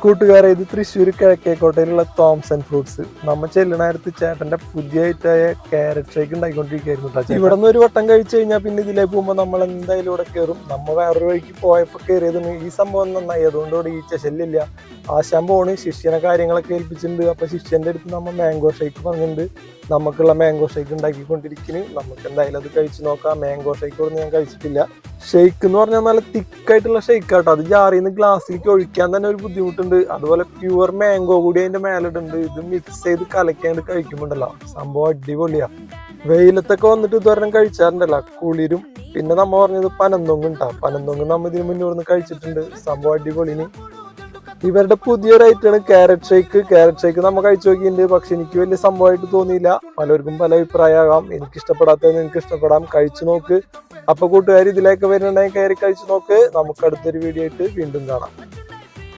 കൂട്ടുകാരെ, ഇത് Thrissur കിഴക്കേക്കോട്ടയിലുള്ള Thomson fruits. നമ്മ ചെല്ലണ നേരത്ത് ചേട്ടന്റെ പുതിയ ഐറ്റായ ക്യാരറ്റ് ഷേക്ക് ഉണ്ടായിക്കൊണ്ടിരിക്കുകയായിരുന്നു കേട്ടോ. ഇവിടെ നിന്ന് ഒരു വട്ടം കഴിച്ചു കഴിഞ്ഞാൽ പിന്നെ ഇതിലേക്ക് പോകുമ്പോൾ നമ്മൾ എന്തായാലും ഇവിടെ കയറും. നമ്മ വേറൊരു വഴിക്ക് പോയപ്പോൾ കയറിയതാണ്. ഈ സംഭവം നന്നായി, അതുകൊണ്ടോടെ ഈ ചെല്ലില്ല. ആശാൻ പോണ് ശിഷ്യനെ കാര്യങ്ങളൊക്കെ ഏൽപ്പിച്ചിട്ടുണ്ട്. അപ്പൊ ശിഷ്യന്റെ അടുത്ത് നമ്മ മാംഗോ ഷേക്ക് പറഞ്ഞിട്ടുണ്ട്. നമുക്കുള്ള മാംഗോ ഷേക്ക് ഉണ്ടാക്കിക്കൊണ്ടിരിക്കുന്നു. നമുക്ക് എന്തായാലും അത് കഴിച്ചു നോക്കാം. മാംഗോ ഷേക്ക് ഒന്നും ഞാൻ കഴിച്ചിട്ടില്ല. ഷെയ്ക്ക് എന്ന് പറഞ്ഞാൽ നല്ല തിക്കായിട്ടുള്ള ഷെയ്ക്ക് ആട്ടോ. അത് ജാറിൽ നിന്ന് ഗ്ലാസ്സിലേക്ക് ഒഴിക്കാൻ തന്നെ ഒരു ബുദ്ധിമുട്ടുണ്ട്. അതുപോലെ പ്യുവർ മാംഗോ കൂടി അതിന്റെ മേലിടുണ്ട്. ഇത് മിക്സ് ചെയ്ത് കലക്കാണ്ട് കഴിക്കുമ്പോണ്ടല്ലോ സംഭവം അടിപൊളിയാ. വെയിലത്തൊക്കെ വന്നിട്ട് ഇതുവരെ കഴിച്ചാറുണ്ടല്ലോ, കുളിരും. പിന്നെ നമ്മ പറഞ്ഞത് പനന്തൊങ്ങ് ഉണ്ടാ. പനന്തൊങ്ങ് നമ്മ ഇതിന് മുന്നേ കഴിച്ചിട്ടുണ്ട്. സംഭവം അടിപൊളിന്. ഇവരുടെ പുതിയൊരു ഐറ്റാണ് ക്യാരറ്റ് ഷേക്ക്. ക്യാരറ്റ് ഷേക്ക് നമ്മൾ കഴിച്ചു നോക്കിയിട്ടുണ്ട്. പക്ഷെ എനിക്ക് വലിയ സംഭവമായിട്ട് തോന്നിയില്ല. പലർക്കും പല അഭിപ്രായമാകാം. എനിക്ക് ഇഷ്ടപ്പെടാത്തത് നിങ്ങൾക്ക് ഇഷ്ടപ്പെടാം. കഴിച്ചു നോക്ക്. അപ്പൊ കൂട്ടുകാർ ഇതിലേക്ക് വരുന്നുണ്ടെങ്കിൽ കയറി കഴിച്ചു നോക്ക്. നമുക്ക് അടുത്തൊരു വീഡിയോ ആയിട്ട് വീണ്ടും കാണാം.